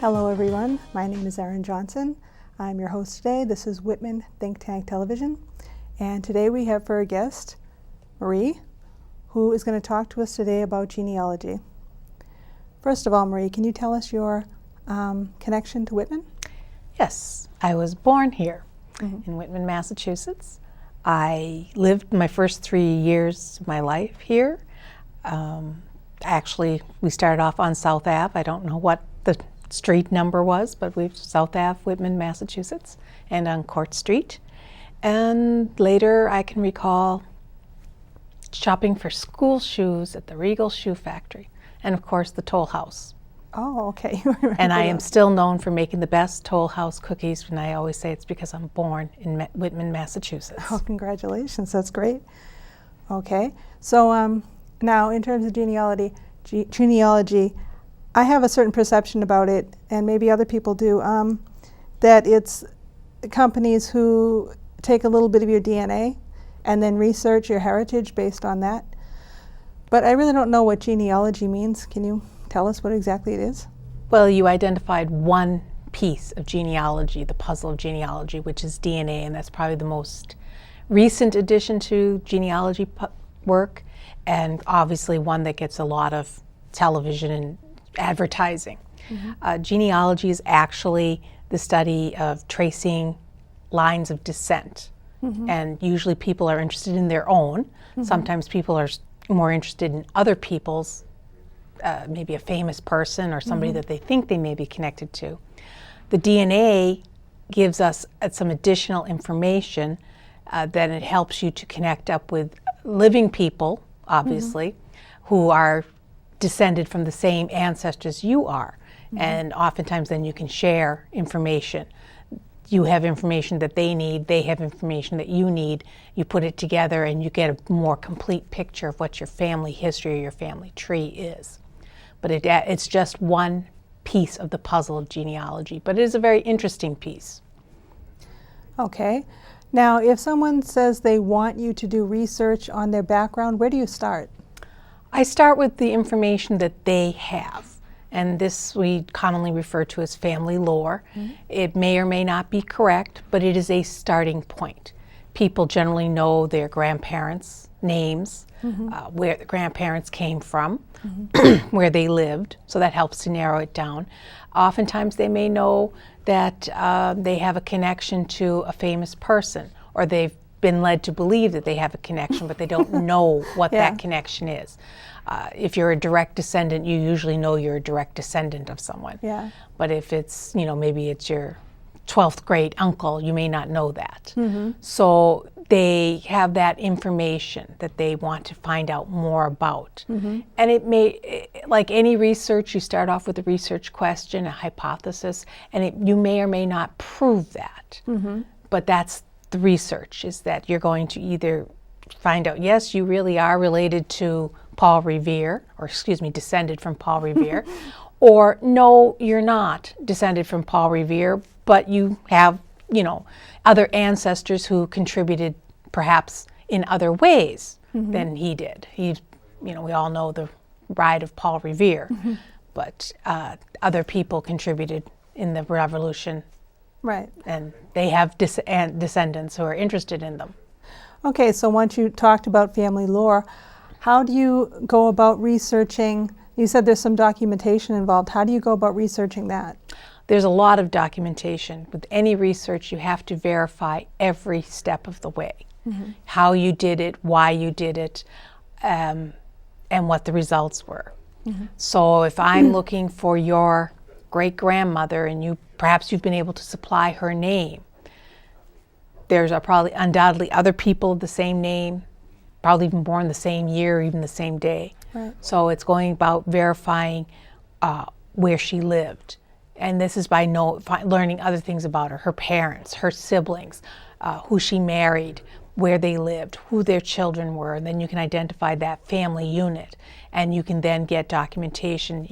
Hello everyone, my name is Erin Johnson. I'm your host today. This is Whitman Think Tank Television, and today we have for a guest Marie, who is going to talk to us today about genealogy. First of all, Marie, can you tell us your connection to Whitman? Yes, I was born here in Whitman, Massachusetts. I lived my first 3 years of my life here. Actually, we started off on South Ave. I don't know what the street number was, but we've South Ave, Whitman, Massachusetts, and on Court Street. And later I can recall shopping for school shoes at the Regal Shoe Factory, and of course the Toll House. Oh, okay. And I am still known for making the best Toll House cookies, and I always say it's because I'm born in Whitman, Massachusetts. Oh, congratulations, that's great. Okay, so now in terms of genealogy, I have a certain perception about it, and maybe other people do, that it's companies who take a little bit of your DNA and then research your heritage based on that. But I really don't know what genealogy means. Can you tell us what exactly it is? Well, you identified one piece of genealogy, the puzzle of genealogy, which is DNA, and that's probably the most recent addition to genealogy work, and obviously one that gets a lot of television and advertising. Genealogy is actually the study of tracing lines of descent, and usually people are interested in their own. Sometimes people are more interested in other people's, maybe a famous person or somebody that they think they may be connected to. The DNA gives us some additional information that it helps you to connect up with living people, obviously, who are descended from the same ancestors you are. And oftentimes then you can share information. You have information that they need, they have information that you need. You put it together and you get a more complete picture of what your family history or your family tree is. But it's just one piece of the puzzle of genealogy, but it is a very interesting piece. Okay. Now, if someone says they want you to do research on their background, where do you start? I start with the information that they have, and this we commonly refer to as family lore. It may or may not be correct, but it is a starting point. People generally know their grandparents' names, where the grandparents came from, where they lived, so that helps to narrow it down. Oftentimes they may know that they have a connection to a famous person, or they've been led to believe that they have a connection, but they don't know what that connection is. If you're a direct descendant, you usually know you're a direct descendant of someone. But if it's, maybe it's your 12th grade uncle, you may not know that. So they have that information that they want to find out more about. And it may, like any research, you start off with a research question, a hypothesis, and you may or may not prove that. But that's the research, is that you're going to either find out, yes, you really are related to Paul Revere, or descended from Paul Revere, or no, you're not descended from Paul Revere, but you have, other ancestors who contributed perhaps in other ways than he did. We all know the ride of Paul Revere, but other people contributed in the revolution. Right. And they have descendants who are interested in them. Okay, so once you talked about family lore, how do you go about researching? You said there's some documentation involved. How do you go about researching that? There's a lot of documentation. With any research, you have to verify every step of the way. How you did it, why you did it, and what the results were. So if I'm looking for your great-grandmother and perhaps you've been able to supply her name, there's probably undoubtedly other people of the same name, probably even born the same year or even the same day. Right. So it's going about verifying where she lived. And this is by learning other things about her, her parents, her siblings, who she married, where they lived, who their children were, and then you can identify that family unit, and you can then get documentation.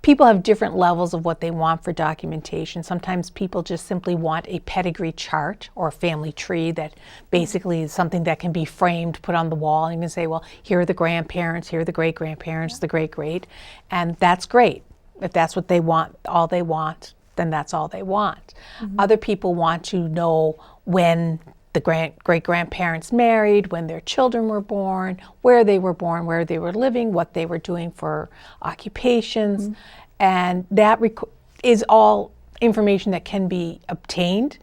People have different levels of what they want for documentation. Sometimes people just simply want a pedigree chart or a family tree that basically is something that can be framed, put on the wall, and you can say, well, here are the grandparents, here are the great-grandparents, the great-great, and that's great. If that's what they want, all they want, then that's all they want. Other people want to know when the great-grandparents married, when their children were born, where they were living, what they were doing for occupations. And that is all information that can be obtained,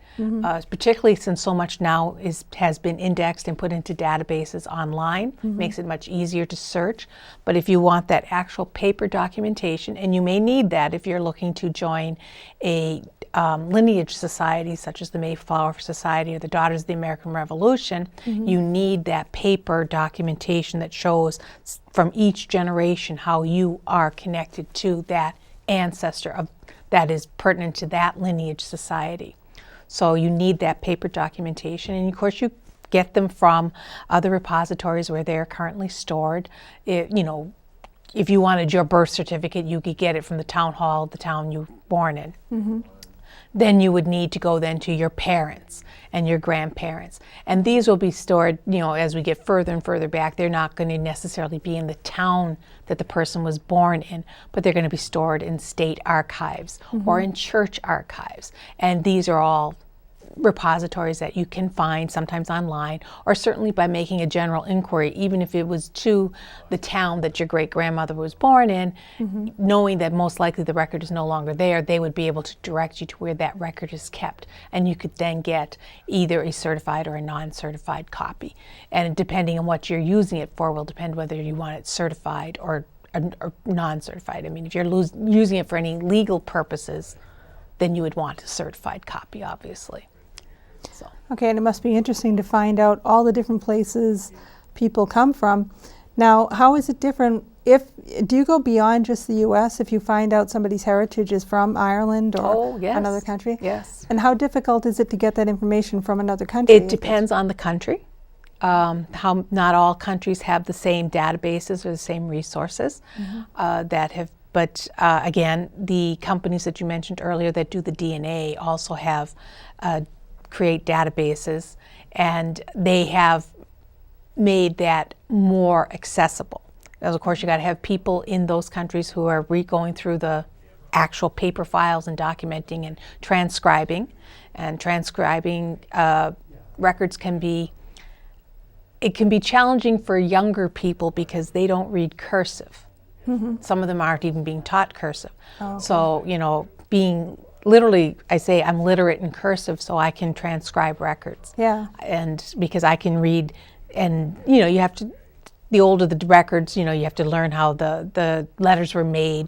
particularly since so much now has been indexed and put into databases online. Makes it much easier to search. But if you want that actual paper documentation, and you may need that if you're looking to join a lineage society such as the Mayflower Society or the Daughters of the American Revolution, you need that paper documentation that shows from each generation how you are connected to that ancestor that is pertinent to that lineage society. So you need that paper documentation, and of course you get them from other repositories where they're currently stored. If you wanted your birth certificate, you could get it from the town hall of the town you were born in. Then you would need to go then to your parents and your grandparents. And these will be stored, as we get further and further back. They're not going to necessarily be in the town that the person was born in, but they're going to be stored in state archives or in church archives. And these are all repositories that you can find sometimes online, or certainly by making a general inquiry, even if it was to the town that your great-grandmother was born in, knowing that most likely the record is no longer there, they would be able to direct you to where that record is kept. And you could then get either a certified or a non-certified copy. And depending on what you're using it for will depend whether you want it certified or non-certified. I mean, if you're using it for any legal purposes, then you would want a certified copy, obviously. So. Okay, and it must be interesting to find out all the different places people come from. Now, how is it different? Do you go beyond just the U.S. if you find out somebody's heritage is from Ireland or another country? Yes. And how difficult is it to get that information from another country? It depends on the country. How not all countries have the same databases or the same resources that have. But again, the companies that you mentioned earlier that do the DNA also have create databases, and they have made that more accessible. Because of course you got to have people in those countries who are going through the actual paper files and documenting and transcribing. And transcribing records can be challenging for younger people because they don't read cursive. Some of them aren't even being taught cursive. Oh, okay. So, being literally, I say I'm literate in cursive so I can transcribe records. Yeah. And because I can read, and you have to, the older the records, you have to learn how the letters were made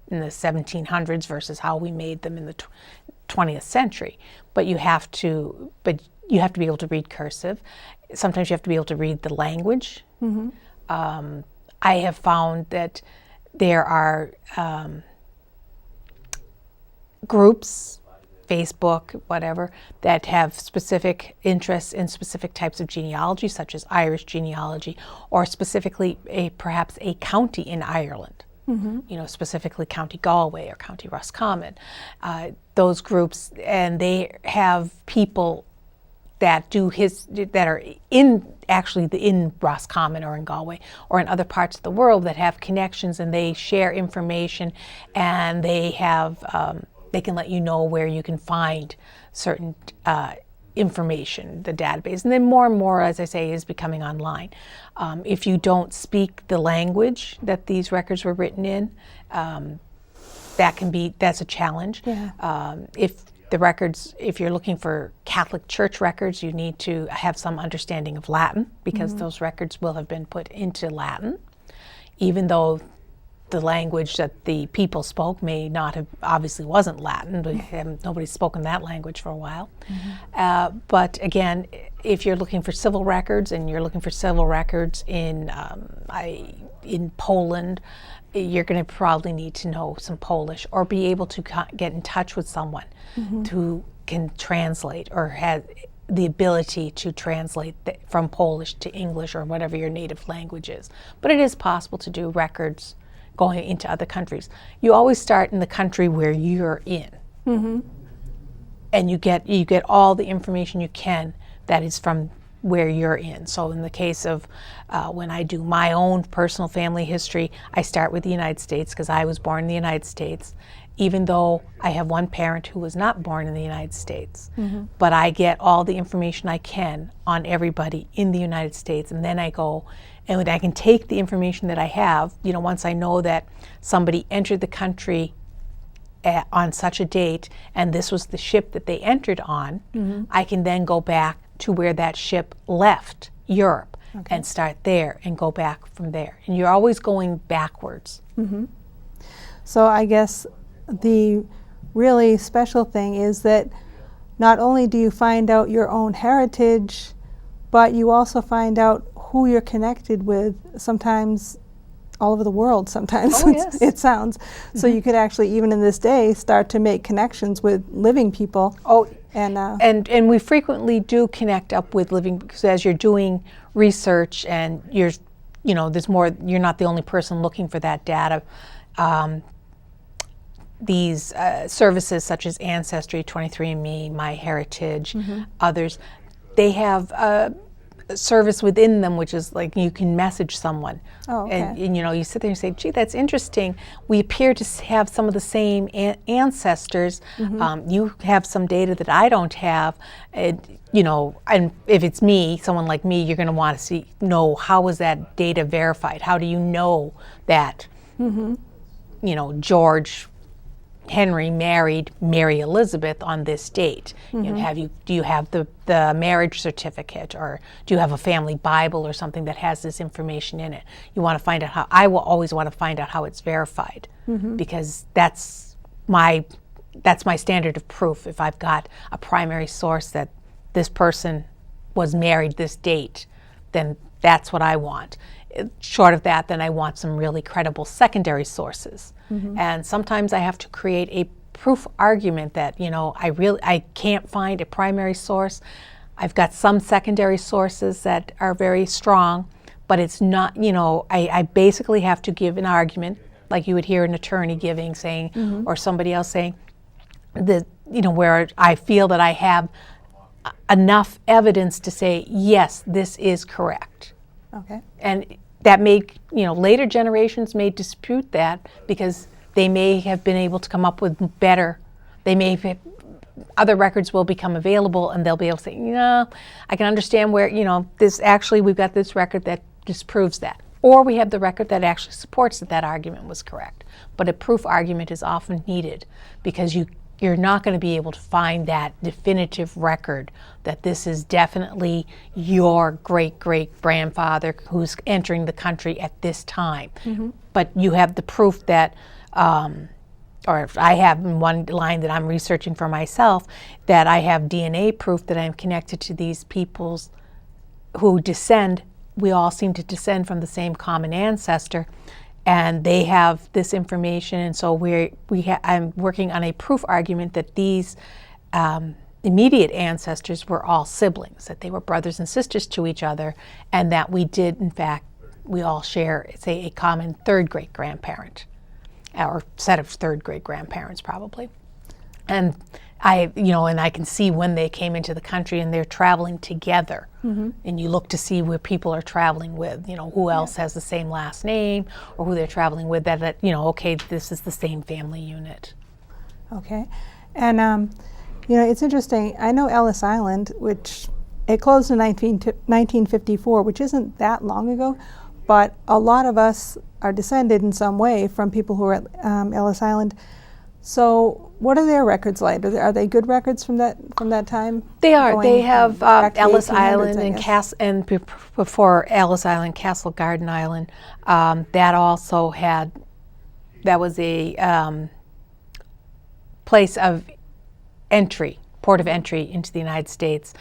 in the 1700s versus how we made them in the 20th century. But you have to be able to read cursive. Sometimes you have to be able to read the language. I have found that there are groups, Facebook, whatever, that have specific interests in specific types of genealogy, such as Irish genealogy, or specifically perhaps a county in Ireland, specifically County Galway or County Roscommon. Those groups, and they have people that are in Roscommon or in Galway or in other parts of the world that have connections, and they share information, and they have they can let you know where you can find certain information, the database. And then more and more, as I say, is becoming online. If you don't speak the language that these records were written in, that's a challenge. Yeah. If you're looking for Catholic Church records, you need to have some understanding of Latin, because those records will have been put into Latin, even though the language that the people spoke may not have, obviously wasn't Latin. Nobody's spoken that language for a while. But again, if you're looking for civil records, and you're looking for civil records in Poland, you're going to probably need to know some Polish, or be able to get in touch with someone who can translate or has the ability to translate from Polish to English or whatever your native language is. But it is possible to do records going into other countries. You always start in the country where you're in, and you get all the information you can that is from where you're in. So in the case of when I do my own personal family history, I start with the United States because I was born in the United States, even though I have one parent who was not born in the United States. But I get all the information I can on everybody in the United States, and then I go and I can take the information that I have, once I know that somebody entered the country on such a date and this was the ship that they entered on, I can then go back to where that ship left Europe and start there and go back from there. And you're always going backwards. So I guess the really special thing is that not only do you find out your own heritage, but you also find out who you're connected with, sometimes all over the world sometimes. Oh, yes. It sounds. So you could actually, even in this day, start to make connections with living people. Oh, and we frequently do connect up with living, because as you're doing research and there's more, you're not the only person looking for that data. These services such as Ancestry, 23andMe, MyHeritage, others, they have a service within them which is like you can message someone. Oh, okay. And you sit there and say, gee, that's interesting. We appear to have some of the same ancestors. You have some data that I don't have. And if it's me, someone like me, you're going to want to know how was that data verified? How do you know that, George Henry married Mary Elizabeth on this date? Do you have the marriage certificate, or do you have a family Bible or something that has this information in it? You want to find out how. I will always want to find out how it's verified, because that's my standard of proof. If I've got a primary source that this person was married this date, then that's what I want. Short of that, then I want some really credible secondary sources. And sometimes I have to create a proof argument that, I can't find a primary source. I've got some secondary sources that are very strong, but it's not, I basically have to give an argument like you would hear an attorney giving, saying, or somebody else saying, that, where I feel that I have enough evidence to say, yes, this is correct. Okay. And that later generations may dispute that because they may have been able to come up with better, other records will become available and they'll be able to say, I can understand where, we've got this record that disproves that. Or we have the record that actually supports that argument was correct. But a proof argument is often needed because you're not going to be able to find that definitive record that this is definitely your great-great-grandfather who's entering the country at this time. But you have the proof that, or if I have in one line that I'm researching for myself, that I have DNA proof that I'm connected to these peoples who descend. We all seem to descend from the same common ancestor. And they have this information, and so I'm working on a proof argument that these immediate ancestors were all siblings, that they were brothers and sisters to each other, and that we did, in fact, we all share, say, a common third great-grandparent, or set of third great-grandparents probably. And I can see when they came into the country and they're traveling together. And you look to see where people are traveling with, who else has the same last name, or who they're traveling with, that okay, this is the same family unit. Okay. And, it's interesting. I know Ellis Island, which it closed in 1954, which isn't that long ago, but a lot of us are descended in some way from people who are at Ellis Island. So what are their records like? Are they good records from that time? They are. They have Ellis 1800s, Island and before Ellis Island, Castle Garden Island. That also that was a place of entry, port of entry into the United States,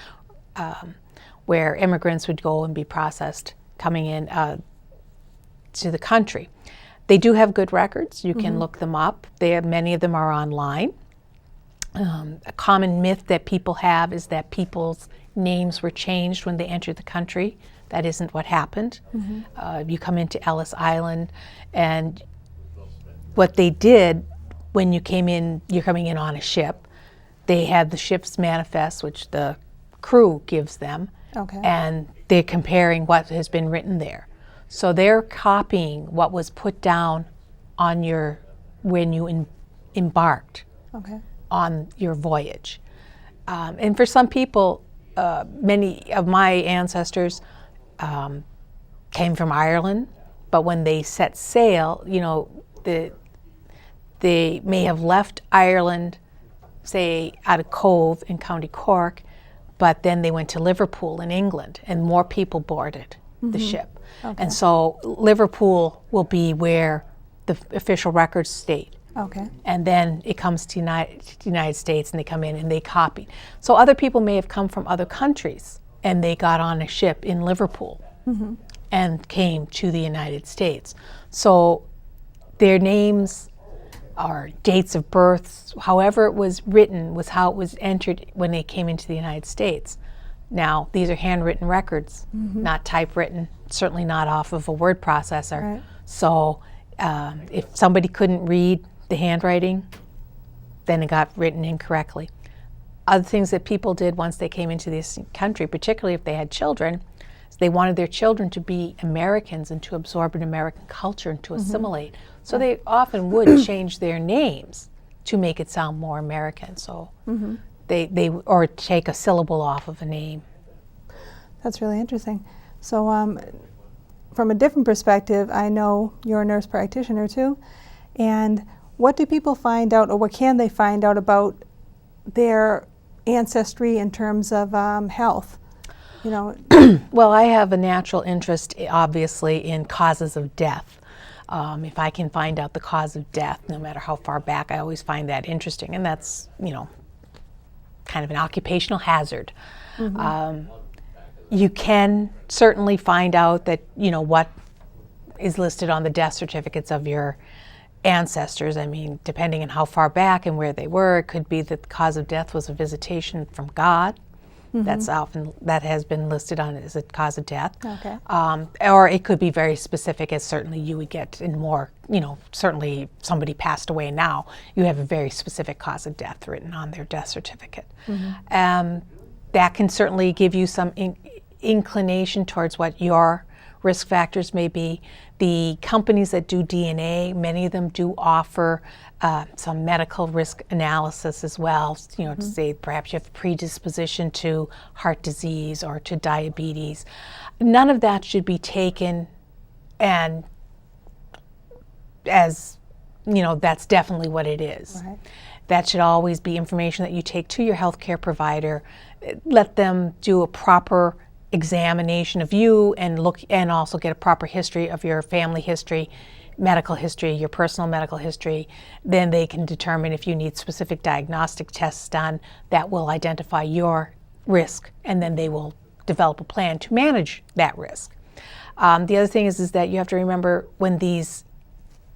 where immigrants would go and be processed coming in to the country. They do have good records. You can look them up. Many of them are online. A common myth that people have is that people's names were changed when they entered the country. That isn't what happened. You come into Ellis Island, and what they did when you came in, you're coming in on a ship. They had the ship's manifest, which the crew gives them, Okay. and they're comparing what has been written there. So they're copying what was put down on when you embarked Okay. on your voyage. And for some people, many of my ancestors came from Ireland, but when they set sail, they may have left Ireland, say, at a cove in County Cork, but then they went to Liverpool in England, and more people boarded the ship. Okay. And so Liverpool will be where the official records state. Okay. And then it comes to the United States, and they come in and they copy. So other people may have come from other countries, and they got on a ship in Liverpool and came to the United States. So their names or dates of births, however it was written, was how it was entered when they came into the United States. Now, these are handwritten records, not typewritten, certainly not off of a word processor. Right. So if somebody couldn't read the handwriting, then it got written incorrectly. Other things that people did once they came into this country, particularly if they had children, is they wanted their children to be Americans and to absorb an American culture and to assimilate. So they often would change their names to make it sound more American. So they or take a syllable off of a name. That's really interesting. So from a different perspective, I know you're a nurse practitioner too, and what do people find out, or what can they find out about their ancestry in terms of health? Well, I have a natural interest, obviously, in causes of death. If I can find out the cause of death, no matter how far back, I always find that interesting, and that's, kind of an occupational hazard. You can certainly find out that, what is listed on the death certificates of your ancestors. I mean, depending on how far back and where they were, it could be that the cause of death was a visitation from God. That has been listed on as a cause of death. Okay. Or it could be very specific, as certainly you would get in more, certainly if somebody passed away now, you have a very specific cause of death written on their death certificate. That can certainly give you some inclination towards what your risk factors may be. The companies that do DNA, many of them do offer some medical risk analysis as well, to say perhaps you have a predisposition to heart disease or to diabetes. None of that should be taken and as, that's definitely what it is. Right. That should always be information that you take to your healthcare provider. Let them do a proper examination of you and also get a proper history of your family history, medical history, your personal medical history. Then they can determine if you need specific diagnostic tests done that will identify your risk, and then they will develop a plan to manage that risk. The other thing is that you have to remember when these,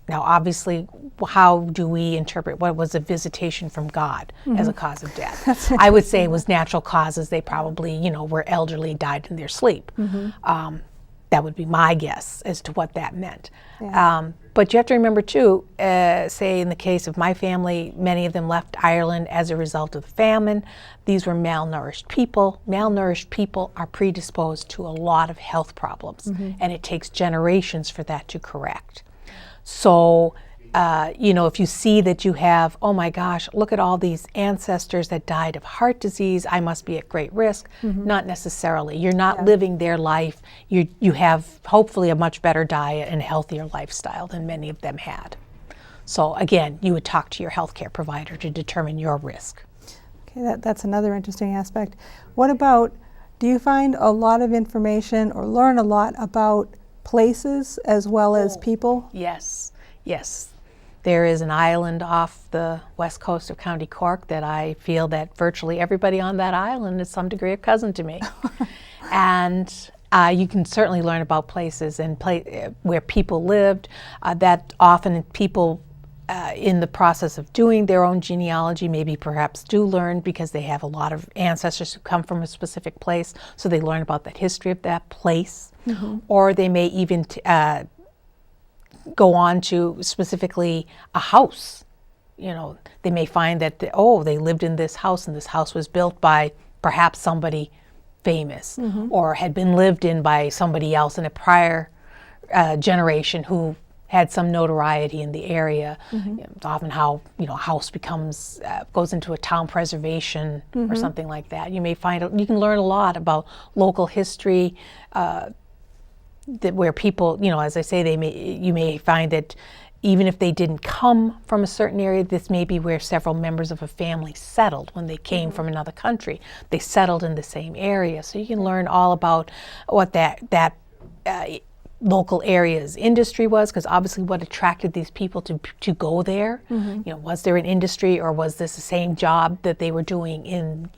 now obviously, how do we interpret what was a visitation from God as a cause of death? I would say it was natural causes. They probably, were elderly, died in their sleep. That would be my guess as to what that meant. Yeah. But you have to remember too, say in the case of my family, many of them left Ireland as a result of the famine. These were malnourished people. Malnourished people are predisposed to a lot of health problems, and it takes generations for that to correct. So, if you see that you have, oh my gosh, look at all these ancestors that died of heart disease, I must be at great risk. Not necessarily. You're not living their life. You have hopefully a much better diet and healthier lifestyle than many of them had. So again, you would talk to your healthcare provider to determine your risk. Okay, that's another interesting aspect. What about, do you find a lot of information or learn a lot about places as well as people? Yes. There is an island off the west coast of County Cork that I feel that virtually everybody on that island is some degree of cousin to me. And you can certainly learn about places and where people lived, that often people in the process of doing their own genealogy maybe perhaps do learn because they have a lot of ancestors who come from a specific place, so they learn about the history of that place. Or they may even go on to specifically a house. They may find that they lived in this house, and this house was built by perhaps somebody famous or had been lived in by somebody else in a prior generation who had some notoriety in the area. You know, it's often how, you know, a house becomes goes into a town preservation or something like that. You may find you can learn a lot about local history. That where people, you know, as I say, you may find that even if they didn't come from a certain area, this may be where several members of a family settled when they came from another country. They settled in the same area, so you can learn all about what that local area's industry was, because obviously what attracted these people to go there. You know, was there an industry, or was this the same job that they were doing in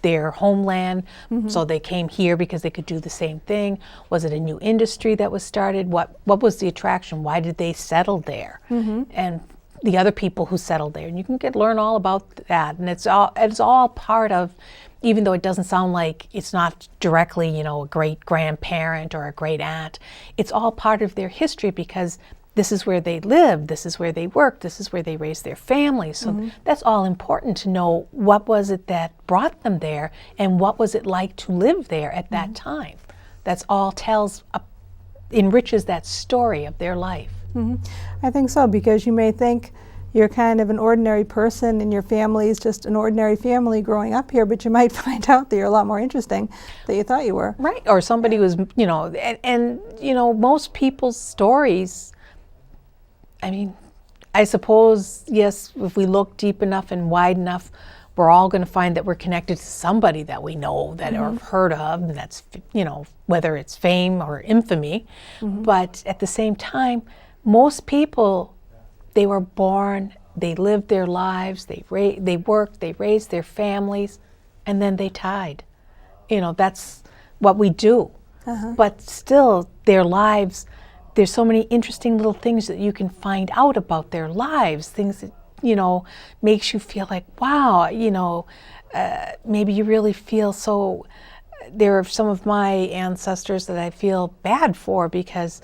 their homeland, so they came here because they could do the same thing? Was it a new industry that was started? What was the attraction? Why did they settle there? And the other people who settled there, and you can learn all about that. And it's all part of, even though it doesn't sound like, it's not directly, you know, a great grandparent or a great aunt, it's all part of their history, because this is where they lived, this is where they worked, this is where they raised their families. So that's all important to know. What was it that brought them there, and what was it like to live there at that time? That's all enriches that story of their life. I think so, because you may think you're kind of an ordinary person and your family is just an ordinary family growing up here, but you might find out that you're a lot more interesting than you thought you were. Right, or somebody was, you know, and you know, most people's stories, I mean, I suppose, yes, if we look deep enough and wide enough, we're all going to find that we're connected to somebody that we know, that or have heard of, and that's, you know, whether it's fame or infamy. But at the same time, most people, they were born, they lived their lives, they worked, they raised their families, and then they died. You know, that's what we do. But still, their lives, there's so many interesting little things that you can find out about their lives, things that, you know, makes you feel like, wow, you know, maybe you really feel so. There are some of my ancestors that I feel bad for, because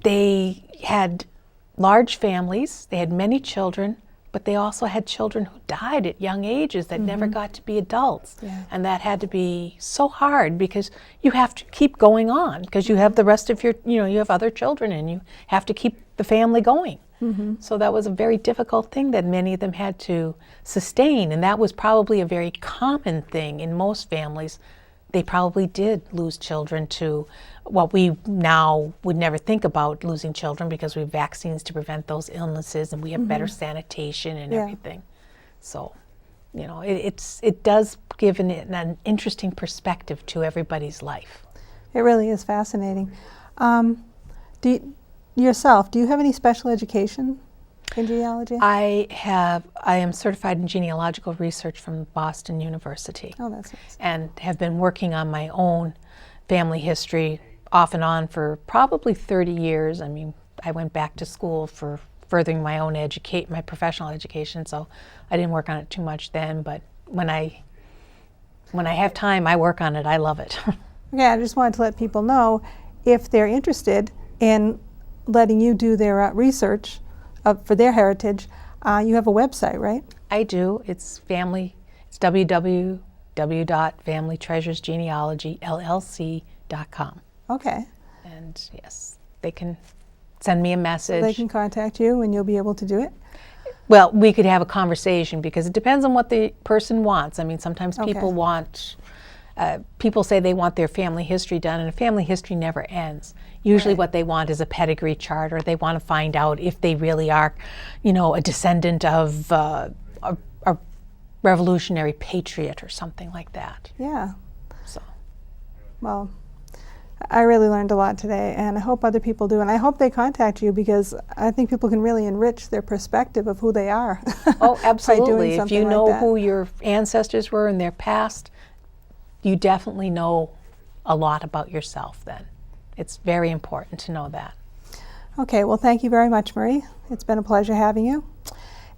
they had large families, they had many children, but they also had children who died at young ages that never got to be adults. And that had to be so hard, because you have to keep going on, because you have the rest of your, you know, you have other children, and you have to keep the family going. So that was a very difficult thing that many of them had to sustain, and that was probably a very common thing in most families. They probably did lose children to what we now would never think about, losing children, because we have vaccines to prevent those illnesses, and we have better sanitation and everything. So, you know, it does give an interesting perspective to everybody's life. It really is fascinating. Do you have any special education in genealogy? I am certified in genealogical research from Boston University. Oh, that's nice. And have been working on my own family history off and on for probably 30 years. I mean, I went back to school for furthering my own my professional education, so I didn't work on it too much then, but when I have time, I work on it. I love it. Okay, I just wanted to let people know, if they're interested in letting you do their research for their heritage, you have a website, right? I do. It's www.familytreasuresgenealogyllc.com. Okay. And yes, they can send me a message. They can contact you and you'll be able to do it? Well, we could have a conversation, because it depends on what the person wants. I mean, sometimes people people say they want their family history done, and a family history never ends. Usually what they want is a pedigree chart, or they want to find out if they really are, you know, a descendant of a revolutionary patriot or something like that. Yeah. So. Well, I really learned a lot today, and I hope other people do, and I hope they contact you, because I think people can really enrich their perspective of who they are. Oh, absolutely. If you know like who your ancestors were in their past, you definitely know a lot about yourself then. It's very important to know that. Okay, well, thank you very much, Marie. It's been a pleasure having you.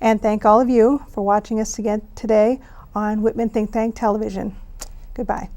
And thank all of you for watching us again today on Whitman Think Tank Television. Goodbye.